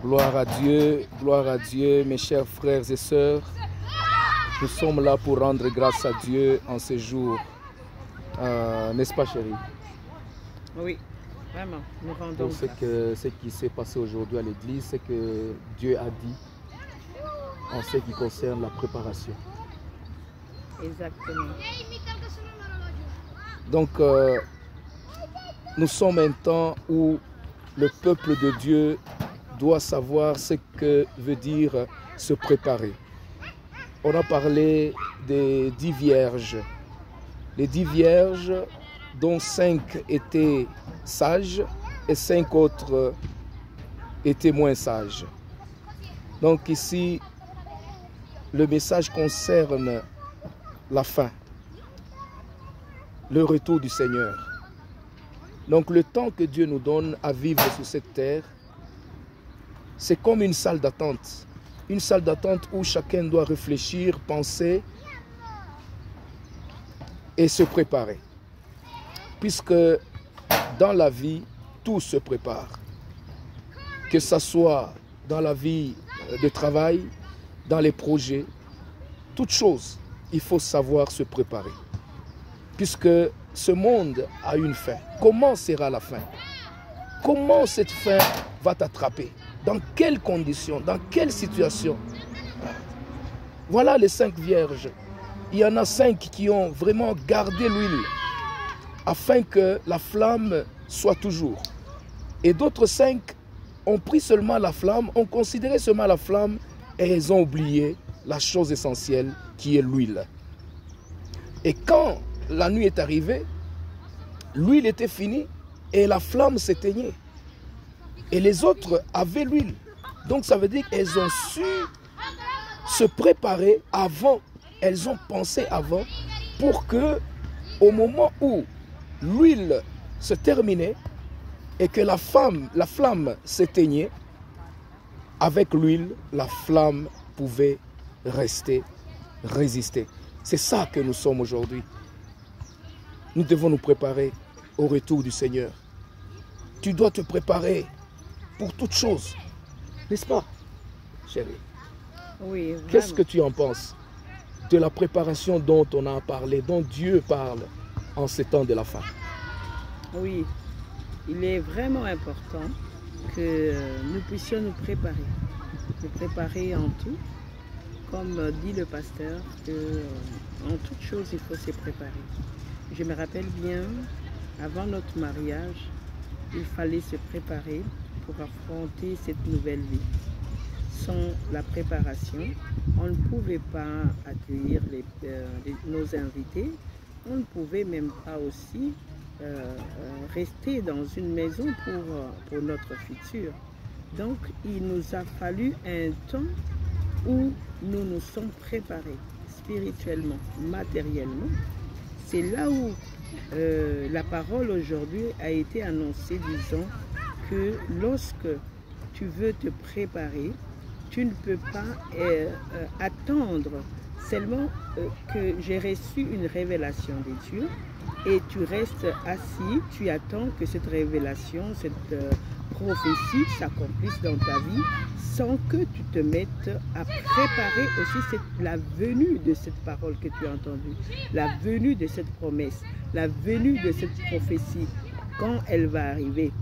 gloire à Dieu, mes chers frères et sœurs. Nous sommes là pour rendre grâce à Dieu en ces jours. N'est-ce pas, chérie? Oui, vraiment, nous rendons Pour grâce. ce qui s'est passé aujourd'hui à l'église, c'est que Dieu a dit en ce qui concerne la préparation. Exactement. Donc, nous sommes un temps où le peuple de Dieu doit savoir ce que veut dire se préparer. On a parlé des 10 vierges. Les 10 vierges dont 5 étaient sages et 5 autres étaient moins sages. Donc ici, le message concerne la fin, le retour du Seigneur. Donc le temps que Dieu nous donne à vivre sur cette terre, c'est comme une salle d'attente. Une salle d'attente où chacun doit réfléchir, penser et se préparer. Puisque dans la vie, tout se prépare. Que ce soit dans la vie de travail, dans les projets, toute chose, il faut savoir se préparer. Puisque ce monde a une fin. Comment sera la fin? Comment cette fin va t'attraper? Dans quelles conditions? Dans quelle situation? Voilà les 5 vierges. Il y en a 5 qui ont vraiment gardé l'huile afin que la flamme soit toujours. Et d'autres 5 ont pris seulement la flamme, ont considéré seulement la flamme et elles ont oublié la chose essentielle qui est l'huile. Et quand la nuit est arrivée, l'huile était finie et la flamme s'éteignait. Et les autres avaient l'huile. Donc ça veut dire qu'elles ont su se préparer avant. Elles ont pensé avant pour que au moment où l'huile se terminait et que la flamme s'éteignait, avec l'huile, la flamme pouvait rester, résister. C'est ça que nous sommes aujourd'hui. Nous devons nous préparer au retour du Seigneur. Tu dois te préparer pour toute chose. N'est-ce pas, chérie? Oui, qu'est-ce que tu en penses de la préparation dont on a parlé, dont Dieu parle en ces temps de la fin? Oui, il est vraiment important que nous puissions nous préparer en tout. Comme dit le pasteur, en toute chose, il faut se préparer. Je me rappelle bien, avant notre mariage, il fallait se préparer pour affronter cette nouvelle vie. Sans la préparation, on ne pouvait pas accueillir nos invités, on ne pouvait même pas aussi rester dans une maison pour notre futur. Donc, il nous a fallu un temps où nous nous sommes préparés spirituellement, matériellement. C'est là où la parole aujourd'hui a été annoncée, disant que lorsque tu veux te préparer, tu ne peux pas attendre seulement que j'ai reçu une révélation de Dieu et tu restes assis, tu attends que cette révélation, cette prophétie s'accomplisse dans ta vie sans que tu te mettes à préparer aussi la venue de cette parole que tu as entendue, la venue de cette promesse, la venue de cette prophétie, quand elle va arriver.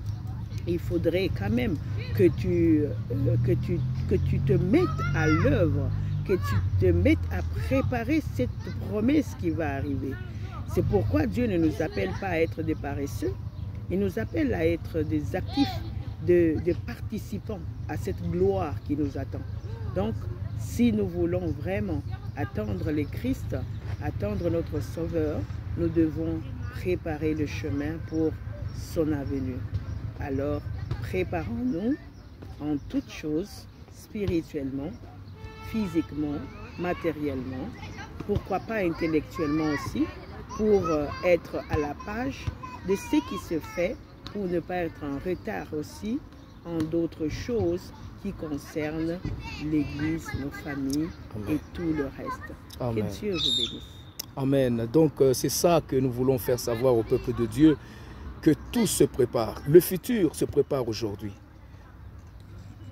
Il faudrait quand même que tu te mettes à l'œuvre, que tu te mettes à préparer cette promesse qui va arriver. C'est pourquoi Dieu ne nous appelle pas à être des paresseux, il nous appelle à être des actifs, de participants à cette gloire qui nous attend. Donc, si nous voulons vraiment attendre le Christ, attendre notre Sauveur, nous devons préparer le chemin pour son avenue. Alors, préparons-nous en toutes choses, spirituellement, physiquement, matériellement, pourquoi pas intellectuellement aussi, pour être à la page de ce qui se fait, pour ne pas être en retard aussi en d'autres choses qui concernent l'Église, nos familles. Amen. Et tout le reste. Amen. Que Dieu vous bénisse. Amen. Donc c'est ça que nous voulons faire savoir au peuple de Dieu, que tout se prépare. Le futur se prépare aujourd'hui.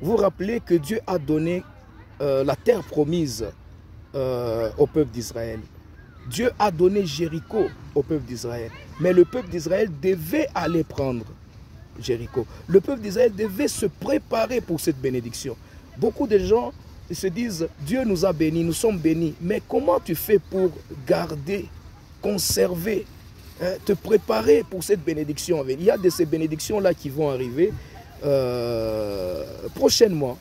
Vous vous rappelez que Dieu a donné la terre promise au peuple d'Israël. Dieu a donné Jéricho au peuple d'Israël. Mais le peuple d'Israël devait aller prendre Jéricho. Le peuple d'Israël devait se préparer pour cette bénédiction. Beaucoup de gens se disent, Dieu nous a bénis, nous sommes bénis. Mais comment tu fais pour garder, conserver, te préparer pour cette bénédiction? Il y a de ces bénédictions-là qui vont arriver prochainement,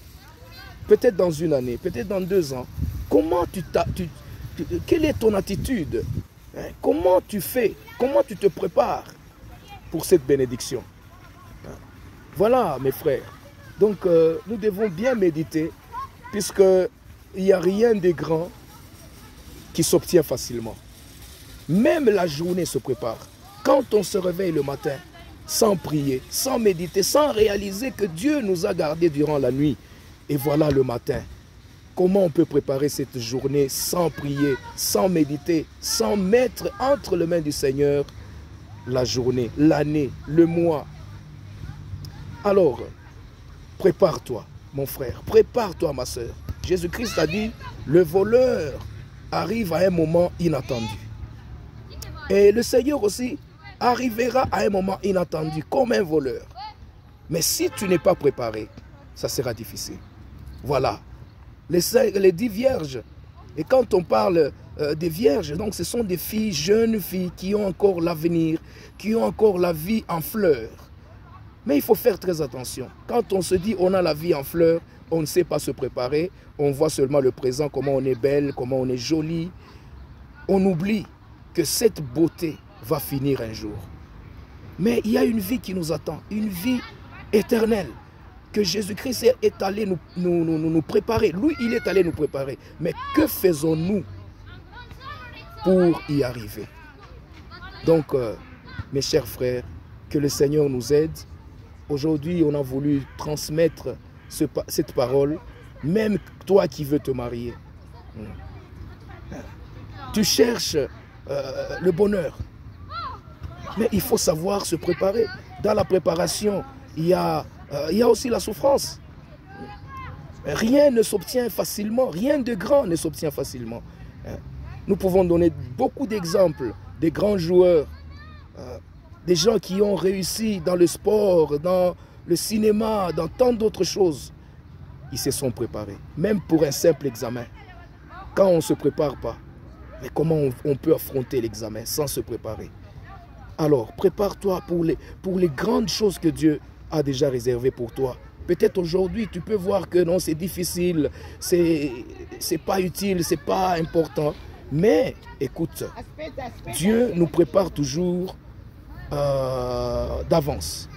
peut-être dans une année, peut-être dans 2 ans. Comment quelle est ton attitude? Comment tu fais? Comment tu te prépares pour cette bénédiction? Voilà, mes frères. Donc, nous devons bien méditer, puisqu'il n'y a rien de grand qui s'obtient facilement. Même la journée se prépare. Quand on se réveille le matin, sans prier, sans méditer, sans réaliser que Dieu nous a gardés durant la nuit, et voilà le matin. Comment on peut préparer cette journée sans prier, sans méditer, sans mettre entre les mains du Seigneur la journée, l'année, le mois? Alors, prépare-toi, mon frère, prépare-toi, ma soeur. Jésus-Christ a dit, le voleur arrive à un moment inattendu. Et le Seigneur aussi arrivera à un moment inattendu, comme un voleur. Mais si tu n'es pas préparé, ça sera difficile. Voilà. Les 10 vierges. Et quand on parle des vierges, donc ce sont des filles, jeunes filles, qui ont encore l'avenir, qui ont encore la vie en fleurs. Mais il faut faire très attention. Quand on se dit on a la vie en fleurs, on ne sait pas se préparer. On voit seulement le présent, comment on est belle, comment on est jolie. On oublie que cette beauté va finir un jour. Mais il y a une vie qui nous attend, une vie éternelle, que Jésus-Christ est allé nous préparer. Lui, il est allé nous préparer. Mais que faisons-nous pour y arriver? Donc, mes chers frères, que le Seigneur nous aide. Aujourd'hui, on a voulu transmettre cette parole. Même toi qui veux te marier, tu cherches le bonheur. Mais il faut savoir se préparer. Dans la préparation, il y a aussi la souffrance. Rien ne s'obtient facilement, rien de grand ne s'obtient facilement. Nous pouvons donner beaucoup d'exemples, des grands joueurs, des gens qui ont réussi dans le sport, dans le cinéma, dans tant d'autres choses. Ils se sont préparés, même pour un simple examen. Quand on ne se prépare pas, mais comment on peut affronter l'examen sans se préparer? Alors, prépare-toi pour les grandes choses que Dieu a déjà réservées pour toi. Peut-être aujourd'hui, tu peux voir que non, c'est difficile, c'est pas utile, c'est pas important. Mais, écoute, Dieu nous prépare toujours d'avance.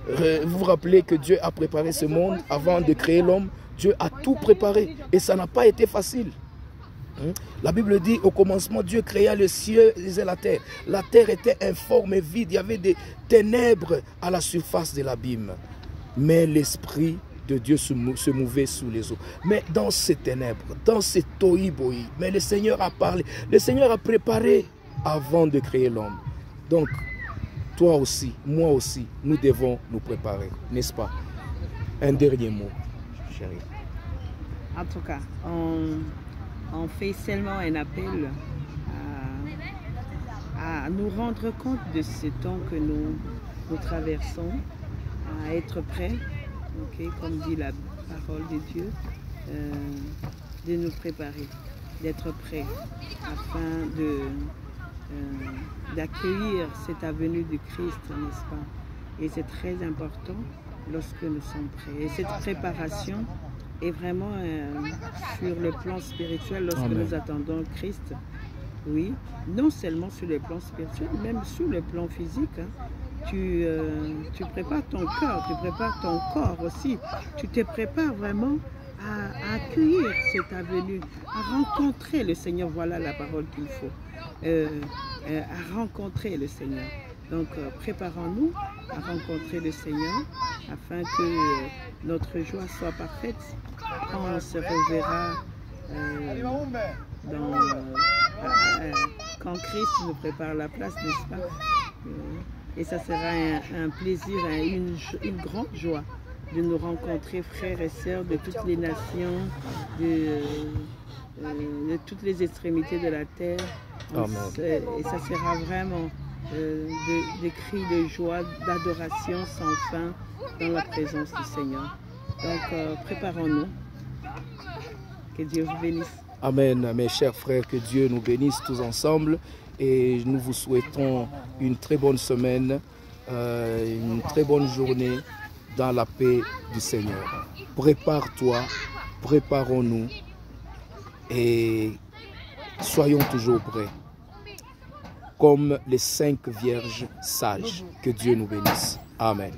Vous vous rappelez que Dieu a préparé ce monde avant de créer l'homme. Dieu a tout préparé et ça n'a pas été facile. La Bible dit, au commencement, Dieu créa le ciel et la terre. La terre était informe et vide. Il y avait des ténèbres à la surface de l'abîme. Mais l'Esprit de Dieu se mouvait sous les eaux. Mais dans ces ténèbres, dans ces tohu-bohi, mais le Seigneur a parlé. Le Seigneur a préparé avant de créer l'homme. Donc, toi aussi, moi aussi, nous devons nous préparer, n'est-ce pas? Un dernier mot, chérie. En tout cas, on fait seulement un appel à nous rendre compte de ce temps que nous traversons, à être prêts, okay, comme dit la parole de Dieu, de nous préparer, d'être prêts afin d'accueillir cette avenue du Christ, n'est-ce pas? Et c'est très important lorsque nous sommes prêts. Et cette préparation est vraiment sur le plan spirituel lorsque Amen. nous attendons Christ. Oui, non seulement sur le plan spirituel, même sur le plan physique. Hein. Tu prépares ton cœur, tu prépares ton corps aussi. Tu te prépares vraiment à accueillir cette avenue, à rencontrer le Seigneur. Voilà la parole qu'il faut. À rencontrer le Seigneur. Donc, préparons-nous à rencontrer le Seigneur afin que notre joie soit parfaite quand on se reverra quand Christ nous prépare la place, n'est-ce pas? Et ça sera un plaisir, une grande joie de nous rencontrer, frères et sœurs de toutes les nations, de toutes les extrémités de la terre. Amen. Et ça sera vraiment des cris de joie, d'adoration sans fin dans la présence du Seigneur. Donc, préparons-nous. Que Dieu vous bénisse. Amen, mes chers frères, que Dieu nous bénisse tous ensemble et nous vous souhaitons une très bonne semaine, une très bonne journée dans la paix du Seigneur. Prépare-toi, préparons-nous et soyons toujours prêts, comme les 5 vierges sages. Que Dieu nous bénisse. Amen.